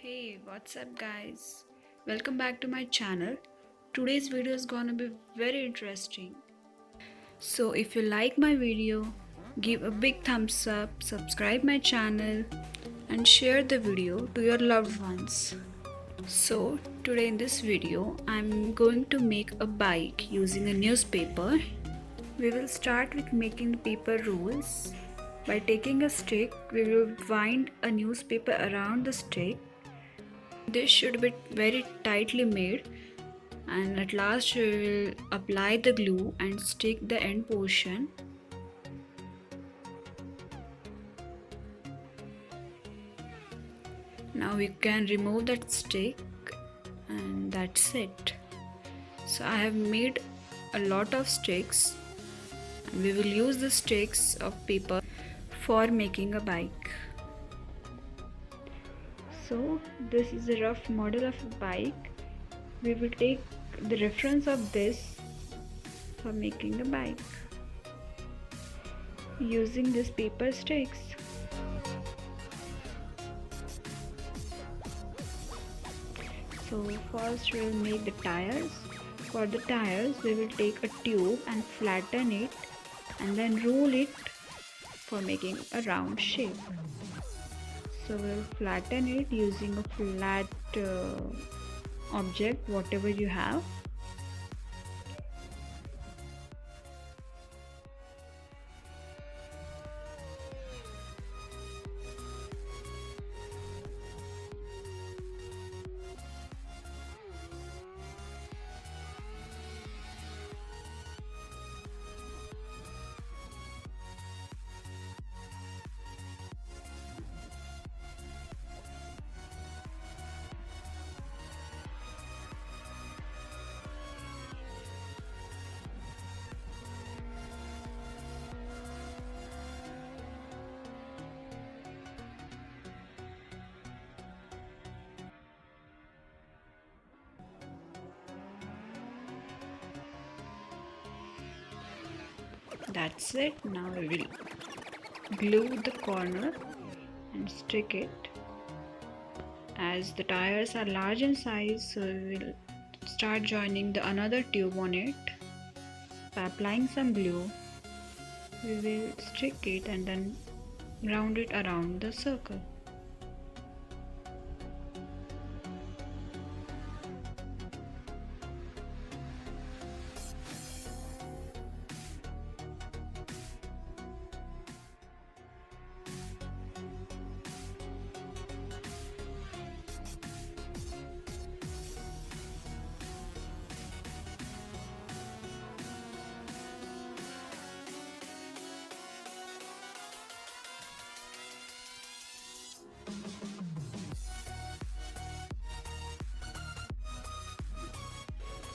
Hey, what's up guys? Welcome back to my channel. Today's video is gonna be very interesting. So if you like my video, give a big thumbs up, subscribe my channel and share the video to your loved ones. So today in this video, I'm going to make a bike using a newspaper. We will start with making the paper rolls. By taking a stick, we will wind a newspaper around the stick. This should be very tightly made, and at last we will apply the glue and stick the end portion. Now we can remove that stick and that's it. So I have made a lot of sticks and we will use the sticks of paper for making a bike. So this is a rough model of a bike. We will take the reference of this for making a bike using these paper sticks. So first we will make the tires. For the tires we will take a tube and flatten it and then roll it for making a round shape. So we will flatten it using a flat object, whatever you have. That's it. Now we will glue the corner and stick it. As the tires are large in size, so we will start joining the another tube on it. By applying some glue, we will stick it and then round it around the circle.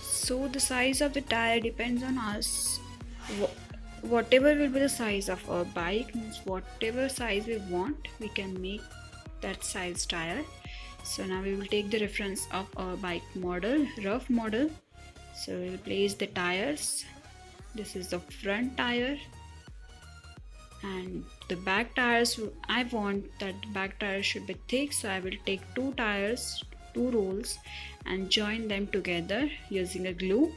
So the size of the tire depends on us. Whatever will be the size of our bike, means whatever size we want, we can make that size tire. So now we will take the reference of our bike model, rough model. So we will place the tires. This is the front tire and the back tires. I want that the back tires should be thick, so I will take two tires, two rolls and join them together using a glue.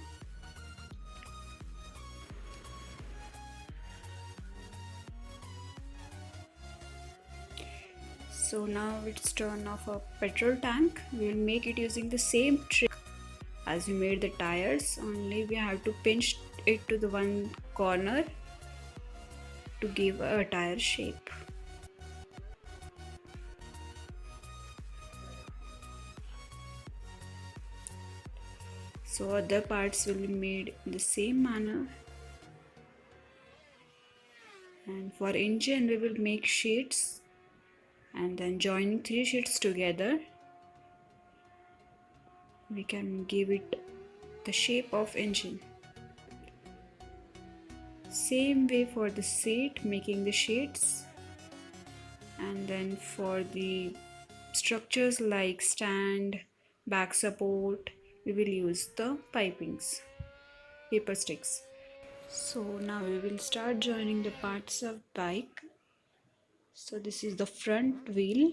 So now let's turn off a petrol tank. We will make it using the same trick as we made the tires, only we have to pinch it to the one corner to give a tire shape. So other parts will be made in the same manner. And for engine we will make sheets and then joining three sheets together we can give it the shape of engine. Same way for the seat, making the sheets, and then for the structures like stand, back support, we will use the pipings, paper sticks. So now we will start joining the parts of bike. So this is the front wheel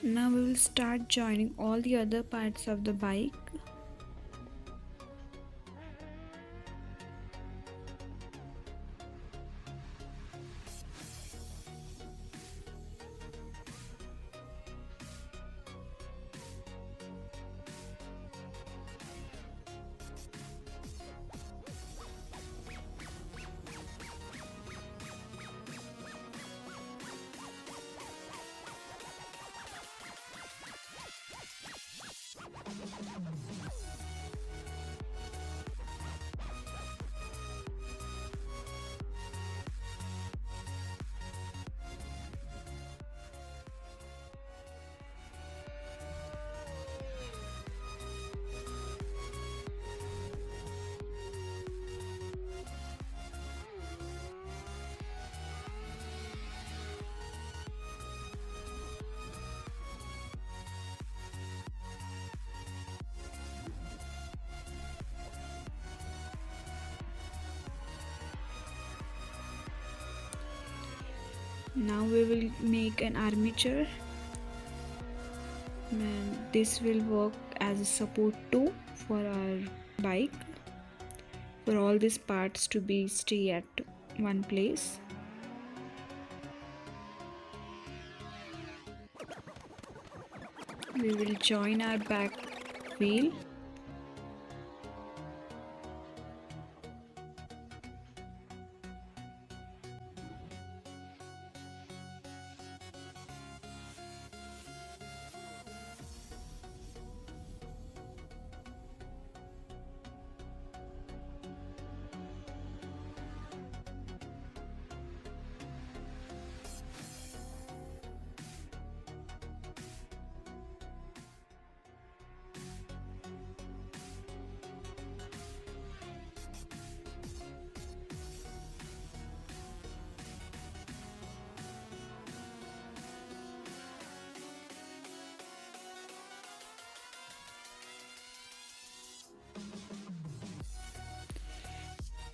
Now we will start joining all the other parts of the bike. Now we will make an armature, and this will work as a support too for our bike, for all these parts to be stay at one place. We will join our back wheel.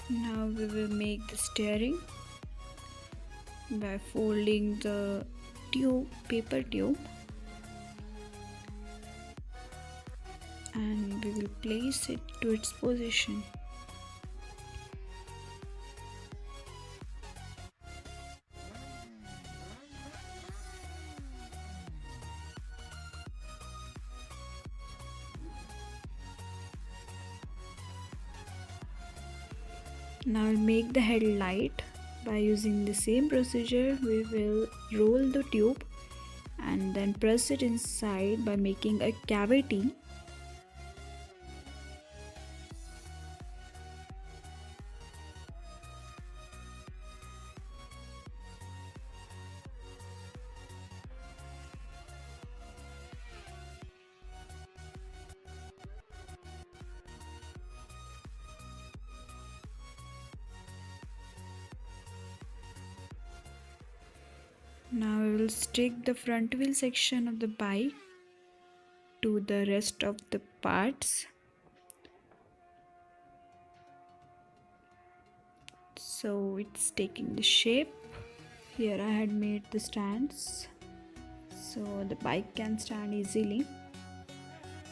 Now we will make the steering by folding the paper tube, and we will place it to its position. Now I'll make the headlight. By using the same procedure, we will roll the tube and then press it inside by making a cavity. Now we will stick the front wheel section of the bike to the rest of the parts. So it's taking the shape. Here I had made the stands so the bike can stand easily.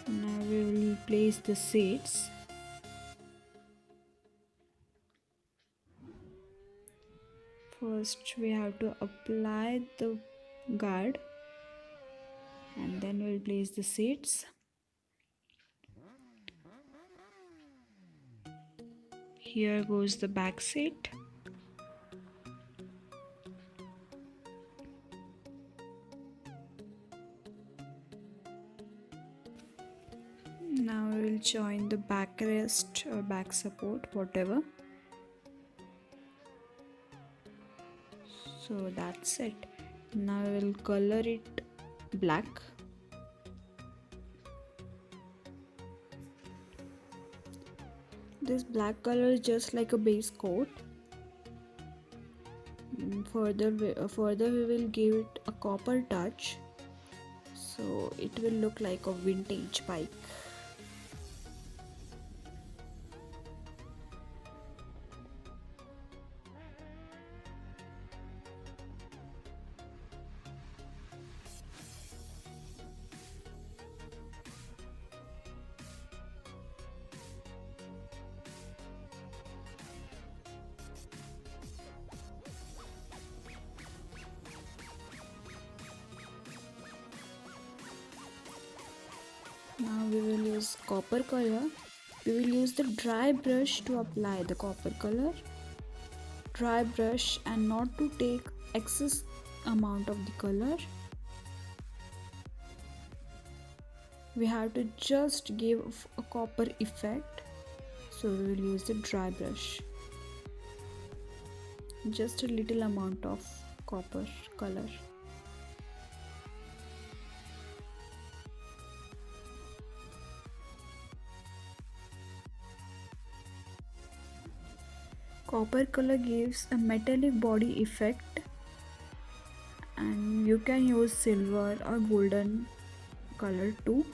Now we will place the seats. First we have to apply the guard and then we'll place the seats. Here goes the back seat. Now we will join the backrest or back support, whatever. So that's it. Now I will color it black. This black color is just like a base coat. Further we will give it a copper touch, so it will look like a vintage bike. Now we will use copper color. We will use the dry brush to apply the copper color. Dry brush and not to take excess amount of the color. We have to just give a copper effect, so we will use the dry brush. Just a little amount of copper color. Copper color gives a metallic body effect, and you can use silver or golden color too.